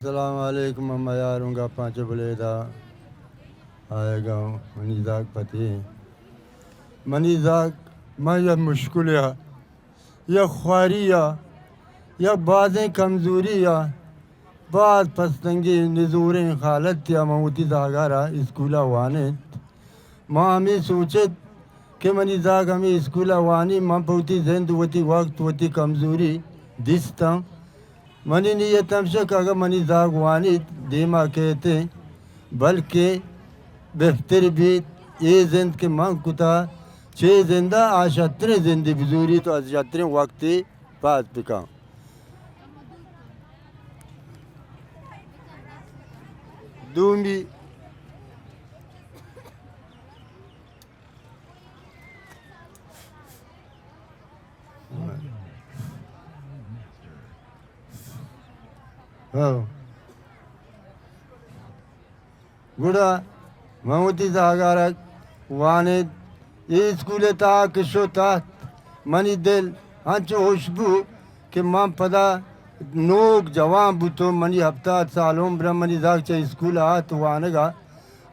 السلام علیکم میں یاروں گا پانچ بلے دا آئے گاؤں منیزاک پتی منیزاک میں یا مشکل یا خواری یا بعضیں کمزوری بعض پستنگی نزوریں خالت یا موتی داگارا اسکولا وانے ماں ہمیں سوچت کہ منیزاک ہمیں اسکولا وانی ماں پوتی زند وتی وقت وتی کمزوری دستا منی نیت ہمشک اگر منی زاگوانی دیما کہتے بلکہ بہتر بھی یہ زند کے من کتا چھ زندہ آشتریں زندی بزوری تو آشتریں وقتی پاس پکا دومی گڑا موتی زاگارک واند یہ اسکول تا کشو تحت منی دل ہنچ خوشبو کہ ماں پدا نوک جوان بوتو منی ہفتہ سالوں برا منی زاگ چا اسکول آت وانگا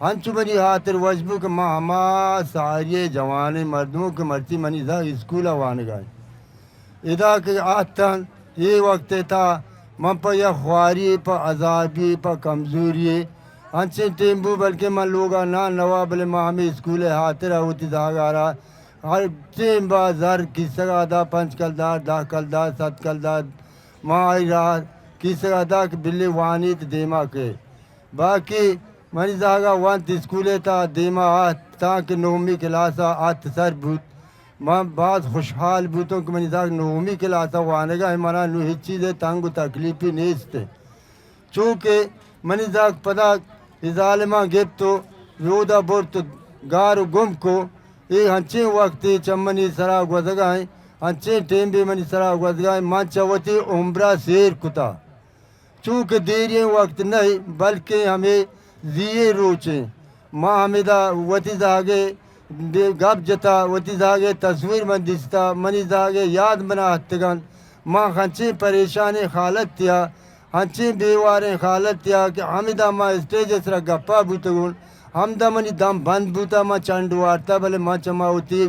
ہنچ منی خاطر وشبو کہ ماں ہما ساری جوانے مردموں کے مرچی منی زاگ اسکول وانگا ادا کہ آتاں یہ وقت تھا من پا یا خواری پا عذابی پا کمزوری ہنچے ٹیمبو بلکہ من لوگا نا نوا بلے ماں ہمیں اسکول حاطرہ ہوتی داگارا ہر ٹیم با زر کسگا دا 5 کلدار 10 کلدار 7 کلدار ماں آئی رہا کسگا دا کہ بلی وانیت دیما کے باقی منی زاگا وانت اسکول تا دیما آت تاکہ نومی کلاسا آت سر بوت ماں بعض خوشحال بوتوں کہ منی زاگ نومی کلاسا وانگا ہمارا نو ہیچ چیزیں تنگ و تکلیفی نیستے چونکہ منی زاگ پدا ظالمہ گپ تو رودا برت گار گم کو یہ ہنچے وقتی چمنی سرا گوزگائیں ہنچے ٹیم بھی منی سرا گوزگائیں ماں چوتی عمرہ سیر کتا چونکہ دیریں وقت نہیں بلکہ ہمیں زیے روچیں ماں ہمیں دا وتی زاگے گپ جتا وتی زاگے تصویر من دستا منی زاگے یاد بنا ہتگن ماں ہنچے پریشانی حالت تیا ہنچے بیواریں حالت تیا کہ ہمیں دا ماں اسٹیج سرا گپا بوتگون ہم دا منی دم بند بوتا ماں چنڈ وارتا بلے ماں چما ہوتی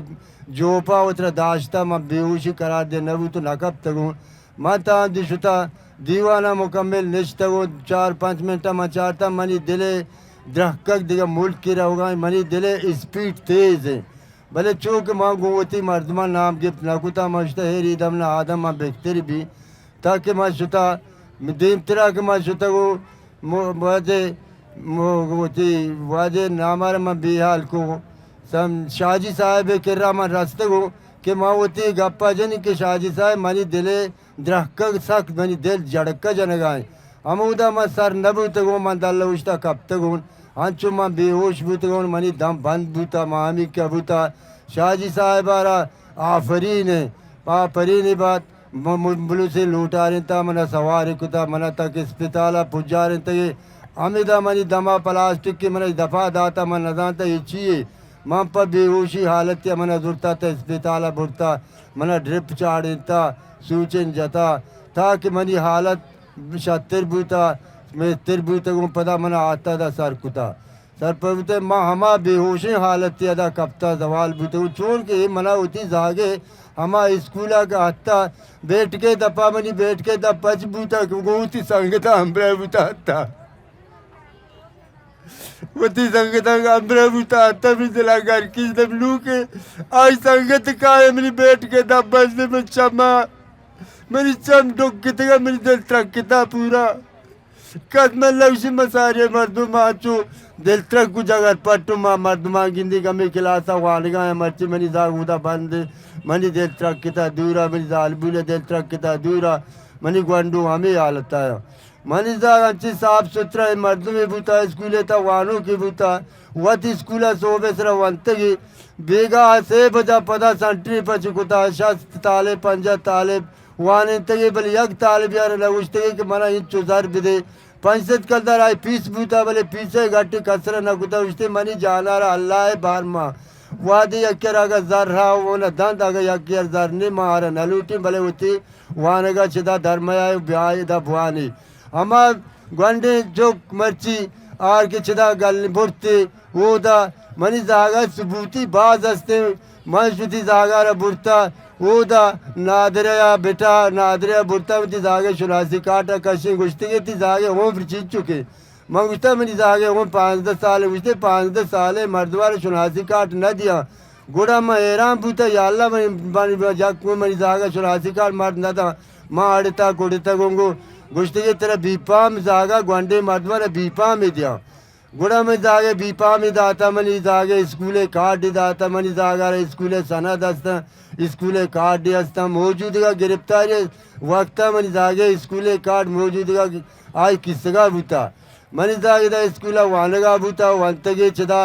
جوپا اترا داشتا ماں بیہوشی قرار دے نبو تو نکب تگون ماں تا دی شتا دیوانہ مکمل نشتگون 4-5 منٹا ماں چارتا منی دلے درہکک دیگا ملک کی رہوگا منی دلے اسپیڈ تیز ہے بلے چونکہ ماں گوتی مردمہ نام گفت نکوتا ماں شتا ہیری دم نا آدم ماں بہتر بھی تاکہ ماں شتا دیم ترا کہ ماں شتا گو واجہ نامار ماں بیحال کو شاجی صاحب کرا ماں رستے گو کہ ماں ہوتی گپا جنی کہ شاجی صاحب منی دلے درہکک سخت منی دل جڑکا جنگائیں ہمودا ماں سر نبوتگو ماں دل وشتا کپتگون ہنچو ماں بے ہوش بوتگون منی دم بند بوتا ماں ہمیں کیا بوتا شاجی صاحب آرہ آفرین ہے آفرین بات بلو سے لوٹا رہتا منا سواری کتا منا تک اسپتالہ پجا رہتا یہ ہمیں دا منی دما پلاسٹک کی منی دفعہ داتا من نظانتا یہ چیئے ماں پا بے ہوشی حالت یا منا زورتا تا اسپتالہ بھرتا منا ڈرپ چاڑتا سوچن جتا تاکہ منی حالت شتر بوتا مستر بوتا گو پدا منا آتا دا سر کتا سر پر بوتا ماں ہما بے ہوشی حالت یا دا کپتا زوال بوتا گو چون کہ منا ہوتی زاگے ہما اسکولہ کا ہتا بیٹھ کے دپا منی بیٹھ کے دا پچ بوتا گوتی سنگتا ہمبرے بوتا ہتا وتی سنگتا ہمبرے بوتا ہتا بھی دلا گھر کی دب لو کے آئی سنگت کائے منی بیٹھ کے دا پچ دے میں چما منی چم ڈکتا گا منی دل ترکتا پورا قدم لوشی مساری مردم آچو دل ترک کو جگر پٹو ماں مردمان گندی گمی کلاسا وانگا ہے مرچی منی زاگودا بند منی دل ترک کتا دورا منی زالبولے دل ترک کتا دورا منی گوانڈو ہمیں حالت آیا منی زاگ انچی صاف سترہ مردمی بوتا اسکولے تا وانو کی بوتا وقت اسکولہ صوبے سرا وانتگی بیگا سے بجا پدا سنٹری پچ کتا 60 طالب 50 طالب وانے تگی بلی یک طالب یار لگوشتگی کہ منا انچو زر بدے 500 کلدر آئی پیس بوتا بلے پیسے گھٹی کسر نکتا وشتے منی جانارا اللہ بار ماں وادی یکیر آگا زر رہا ہونا دند آگا یکیر زر نی مارا نلوٹی بلے ہوتی وانگا چدا درمیائی بیائی دا بوانی ہما گنڈے چوک مرچی آر کے چدا گل برتے وہ دا منی زاگا ثبوتی باز ہستے منشتی زاگا برتا وہ دا نادریا بیٹا نادریا برتا تی زاگے شناسی کاٹا کشی گشتی تی زاگے ہوں پر چیز چکے من گشتا منی زاگے ہوں 15 سال گشتے 15 سال مردوار شناسی کاٹ نہ دیا گوڑا میں ایران بوتا یا اللہ منی زاگا شناسی کاٹ مرد نہ دا ماں اڑتا کوڑتا گونگو گشتی کے طرح بیپام زاگا گوانڈے مردوار بیپام دیا گوڑا میں زاگے بیپام داتا منی زاگے اسکولے کارڈ داتا منی زاگا اسکولے سند ہستا اسکولے کارڈ ہستا موجودگا گرفتاری وقتا منی زاگے اسکولے کارڈ موجودگا آئی کسگا بوتا منی زاگے دا اسکولہ وانگا بوتا وانتگے چدا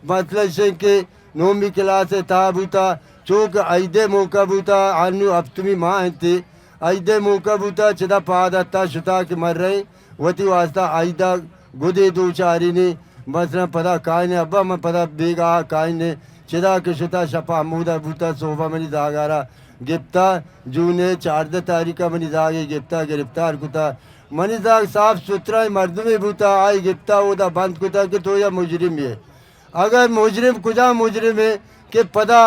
مطلب شے کہ نومی کلاس تا بوتا چوک ایدے موقع بوتا آنو افتمی ماں ہنتے ایدے موقع بوتا چدا پادا تا شتا کے مر رہے وطی واسطہ ایدہ گدے دو چاری نے مثلا پدا کائنے ابا میں پدا بیگا کائنے چدا کے شتا شپا مودا بوتا صوبہ منی زاگارا گپتا جونے 14 تاریخہ منی زاگے گپتا گرفتار کتا منی زاگ صاف ستھرا مردمی بوتا آئی گپتا ودا بند کتا کہ تو یا مجرم ہے اگر مجرم کجا مجرم ہے کہ پدا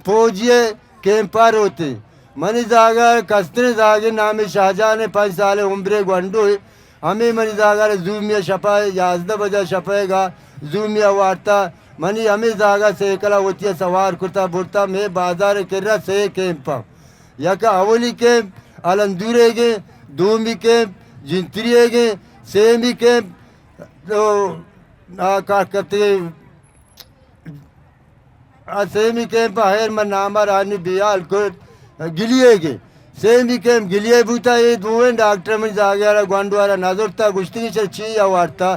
فوجیے کیمپار ہوتے منی زاگا کستر زاگے نام شاہجہاں 5 سال عمرے گونڈو ہے ہمیں منی زاگا زومیہ شپائے 11 بجا شپائے گا زومیہ وارتا منی ہمیں زاگا سیکلا ہوتی ہے سوار کرتا بڑتا میں بازار کر رہا سے کیمپا یکا اولی کیمپ الندورے گے دومی کیمپ جنتریے گے سیمی کیمپ تو کرتے سیمی کیمپ ہیر من نامہ رانی بیال کو گلیے گے سیمی کیمپ گلیے بوتا یہ دوئیں ڈاکٹر من زاگیارا گوانڈوارا نظرتا گشتی چل چی آوارتا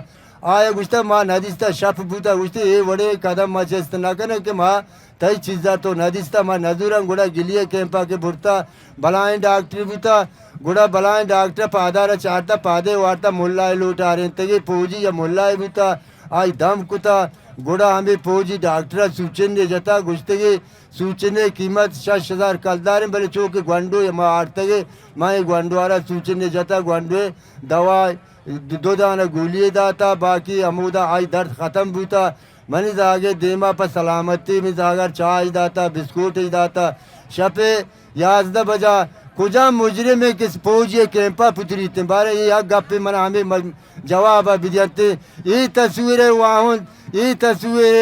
آیا گشتا ماں ندیستا شپ بوتا گشتی یہ وڑے قدم ماں چیستا نکنے کہ ماں تای چیزا تو ندیستا ماں نظورا گوڑا گلیے کیمپا کے بھرتا بلائیں ڈاکٹر بوتا گوڑا بلائیں ڈاکٹر پادارا چارتا پادے وارتا ملائے لوٹا رہے تگی پوجی یا ملائے بوتا آئی دم کتا گوڑا ہمیں پوجی ڈاکٹر سوچنے جتا گشتگی سوچنے قیمت 6000 کلداریں بلے چوکے گوانڈو یا ماں آرتگے ماں گوانڈوارا سوچنے جتا گوانڈوے دوائی 2 دانہ گولیے داتا باقی امودا آئی درد ختم بوتا منی زاگے دیما پا سلامتی میں زاگر چائے داتا بسکوٹ داتا شپے 11 بجا کجا مجرم ہے کس پوجیے کیمپا پتری تنبارے یہ حق گپے منا ہمیں جوابہ بدیتے یہ تصویر واہن یہ تصویر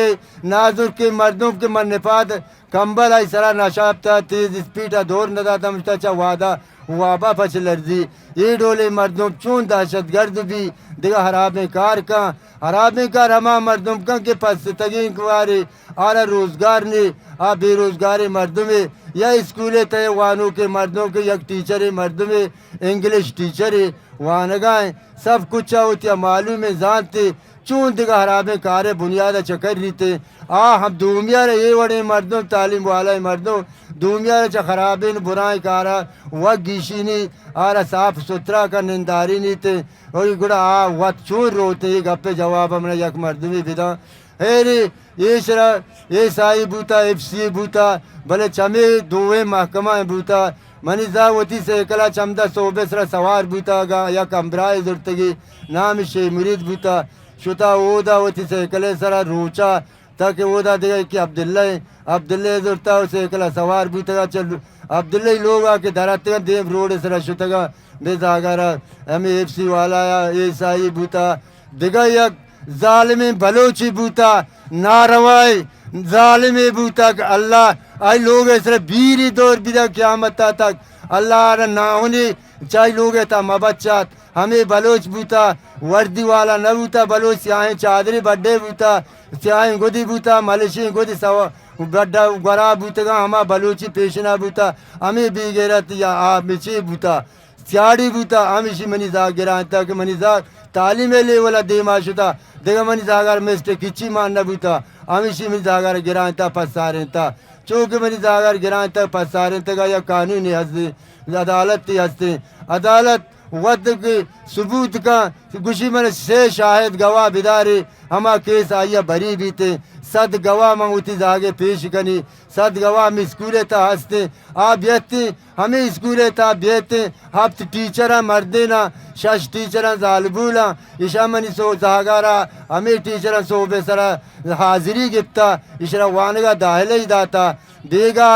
نازر کے مردوں کے من نپاد کمبل آئی سرا نشابتا تیز اسپیٹا دور نداتا مجھتا چا وعدہ وابا پچ لرزی یہ ڈولے مردوں چون دہشت گرد بھی دیگا حراب کار کا حراب کار ہما مردوں کا کے پس تگین کوارے آرہ روزگار نے آ بے روزگار مردوں میں یا اسکولے تے وانوں کے مردوں کے یک ٹیچر مردوں میں انگلش ٹیچر وانگائیں سب کچھ ہوتی ہے معلوم ہے جانتے چون دیگا حراب کارے بنیادہ چکر لیتے ہم دومیہ رہے یہ وڑے مردوں تعلیم والا مردوں دومیہ رہے چا خرابین برائیں کارا وقت گیشینی آرہ صاف ستھرا کا ننداری نیتے اور یہ گڑا وقت چون روتے یہ گپے جواب ہمیں یک مردمی بیدا ایرے یہ شرح یہ سائی بوتا ایف سی بوتا بلے چمے دوئے محکمہ بوتا منی زاوتی سے اکلا چمدہ صوبے سر سوار بوتا گا یک امبرائے زرتگی نام شیع مرید بوتا شتا اودا وتی سے اکلے سر روچا تاکہ اودا دیگا کہ عبداللہ زرتا اسے اکلا سوار بوتا گا چل عبداللہ لوگ آکے دھراتے گا دیم روڑ سر شتا گا بے زاگارا ہمیں ایف سی والا یا عیسائی بوتا دیگا یک ظالم بلوچی بوتا ناروائی ظالم بوتا کہ اللہ آئی لوگ اس طرح بیری دور بیدا قیامتا تک اللہ را ناہونی چاہی لوگ تا مبچات ہمیں بلوچ بوتا وردی والا نہ بوتا بلوچ سیاہیں چادری بڑھے بوتا سیاہیں گودی بوتا ملشیں گودی سوا بڑھا گورا بوتا گا ہما بلوچی پیشنا بوتا ہمیں بھی غیرت یا آمچی بوتا سیاڑی بوتا ہمیشی منی زاگ گران تا کہ منی زاگ تعلیم لے والا دیما شتا دیگا منی زاگر میسٹر کچی ماننا بوتا ہمیشی منی زاگر گران تا پس ساریں تا چونکہ منی زاگر گران تا پس ساریں تا یا قانونی ہستے عدالت تی ہستے عدالت ود کے ثبوت کا گشی من سے شاہد گواہ بدارے ہما کیس آئیا بری بیتے صد گواہ منگوتی زاگے پیش کنی صد گواہ میں اسکولے تا ہستے آپ بیتے ہمیں اسکولے تا بیتے ہفت ٹیچرہ مردینا شش ٹیچرہ ظالبولا اشامنی سو زاگارا ہمیں ٹیچرہ سو بے سرا حاضری گفتا اشرا وانگا داہلے ہی داتا دیگا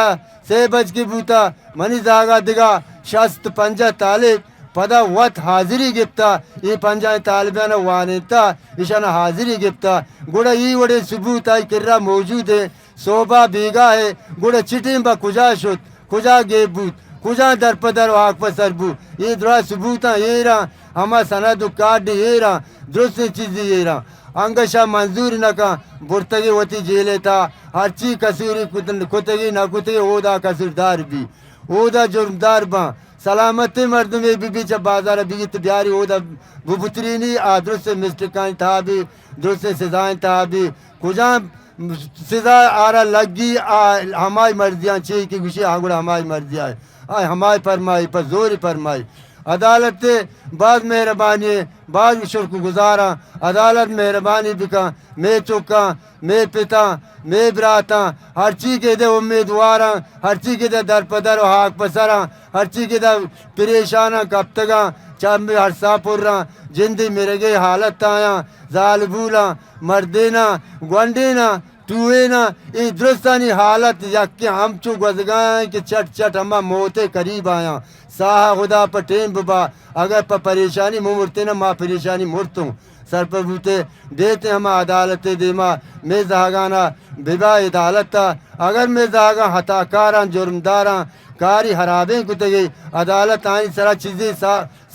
سے بچ کی بوتا منی زاگا دگا شست پنجہ طالب پدا وقت حاضری گفتا یہ پنجہ طالبان وانیتا اشانا حاضری گفتا گوڑا یہ وڑے ثبوت آئی کرا موجود ہے صوبہ بیگا ہے گوڑا چٹیم با کجا شد کجا گے بوت کجا در پدر و حق پسر بو یہ درا ثبوتا یہ رہا ہما سند و کارڈ یہ رہا درست چیزی یہ رہا انگشا منظور نکا برتگی وتی جیلے تا ہر چی کسوری کتگی نہ کتگی اودا کسوردار بھی اودا جرمدار با سلامتی مردم بی بی چا بازار بیگی بیاری اودا ببترینی درست مسٹکانی تھا بھی درست سزائیں تھا بھی کجا سزا آرہ لگی ہمائی مرضیاں چاہیے کی گوشی آگوڑا ہمائی مرضیاں ہے ہمائی فرمائی پر زوری فرمائی عدالت بعض مہربانی بعض شکر گزارا عدالت مہربانی بکا میں چکا میں پتا میں براتا ہر چیز کے دے امیدواراں ہر چیز کے دے در پدر و حاق پسراں ہر چیز کے دے پریشاناں کب تگاں چاہ ہر سا پراں جندی میرے گئے حالت آیا ظالبولا مردینا گونڈینا ٹوئینا ای درستانی حالت یکی ہم چو گزگائیں کہ چٹ چٹ ہما موتے قریب آیا ساہا خدا پا ٹیم ببا اگر پا پریشانی مرتے نا ما پریشانی مرتوں سر پر بوتے دیتے ہما عدالت دیما میں زہاگانا ببا عدالتا اگر میں زہاگا ہتاکاراں جرمداراں کاری حرابیں کتے گئی عدالت آئیں سرا چیزیں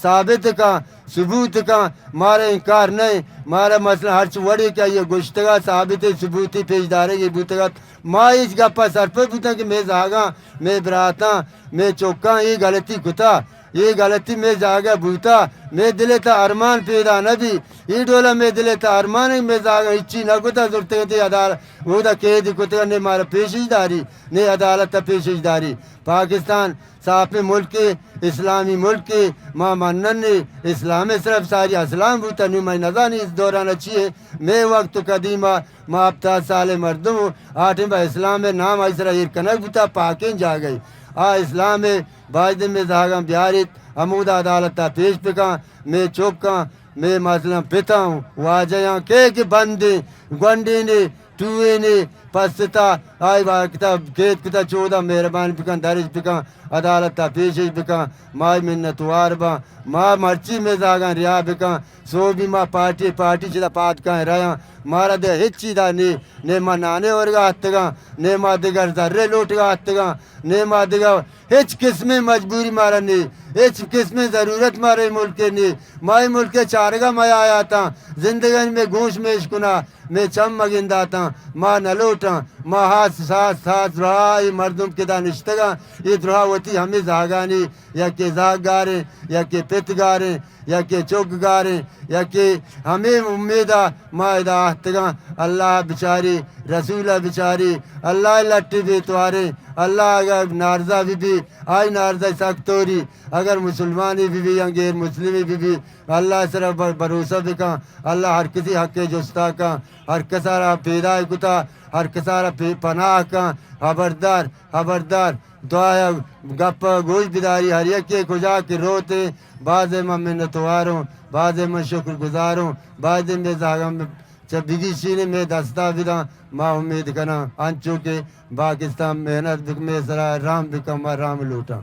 ثابت کا ثبوت کا مارا انکار نہیں مارا مسئلہ ہر چوڑی کیا یہ گشتگا ثابت ثبوتی پیش دارے یہ بوتگا ماں اس گپا سر پر بوتا کہ میں زاگاں میں براتاں میں چوکاں یہ غلطی کتا یہ غلطی میں زاگا بوتا میں دلے تا ارمان پیدا نبی یہ ڈولا میں دلے تا ارمان میں زاگا اچھی نہ کتا ضرورتے تھی عدالت وہ دا قید کتا نے مارا پیشش داری نے عدالت تا پیشش داری پاکستان صاحب ملک اسلامی ملک ماں منن اسلام صرف ساری اسلام بوتا نو میں نظانی اس دوران اچھی ہے میں وقت قدیمہ ماں ابتا سال مردم آٹھیں با اسلام نام ایسرا کنک بوتا پاکیں جا گئی اسلام باجد میں زہاگاں بیارت حمود عدالتہ پیش پکاں میں چوکاں میں مثلا پتا ہوں واجیاں کہ بندے گونڈینے ٹوئینے پستا آئی با کتاب کھیت کتا چودہ مہربان پکاں درج پکاں عدالتہ پیشش بکاں مائی منت وار با ماں مرچی میں زاگاں ریا بکاں سو بھی ماں پارٹی چیدہ پات کائیں رہاں مارا دے ہچی دا نے ماں نانے ورگا ہتگاں نے ماں دیگر ذرے لوٹگا ہتگاں نے ماں دیگر ہچ قسم مجبوری مارا نہیں ہچ قسم ضرورت مارے ملک نہیں مائی ملک چارگا میں آیا تھا زندگی میں گوش میش کنا میں چم مگندہ تھا ماں نہ لوٹاں ماں ہاتھ ساتھ رہائی مردم کے دانشتگاں یہ دراوتی ہمیں زاگانی یا کہ زاگ گاریں یا کہ پت گاریں یا کہ چوک گاریں یا کہ ہمیں امیدہ مائدہ آہتگاں اللہ بچاری رسولہ بچاری اللہ لٹی بیتوارے اللہ اگر نارضہ بھی آئی نارضہ سکتوری اگر مسلمانی بھی یا غیر مسلمی بھی اللہ صرف بھروسہ بکاں اللہ ہر کسی حق جستا کا ہر کسارا پیدای کتا ہر کسارا پناہ کا خبردار دعا گپ گوش بداری ہر یکی کجا کے روتے بعض میں منتواروں بعض میں شکر گزاروں بعض میں زاگم بگی شینے میں دستا بدا ماں امید کنا انچو کے پاکستان محنت بک میں سرا رام بکم رام لوٹا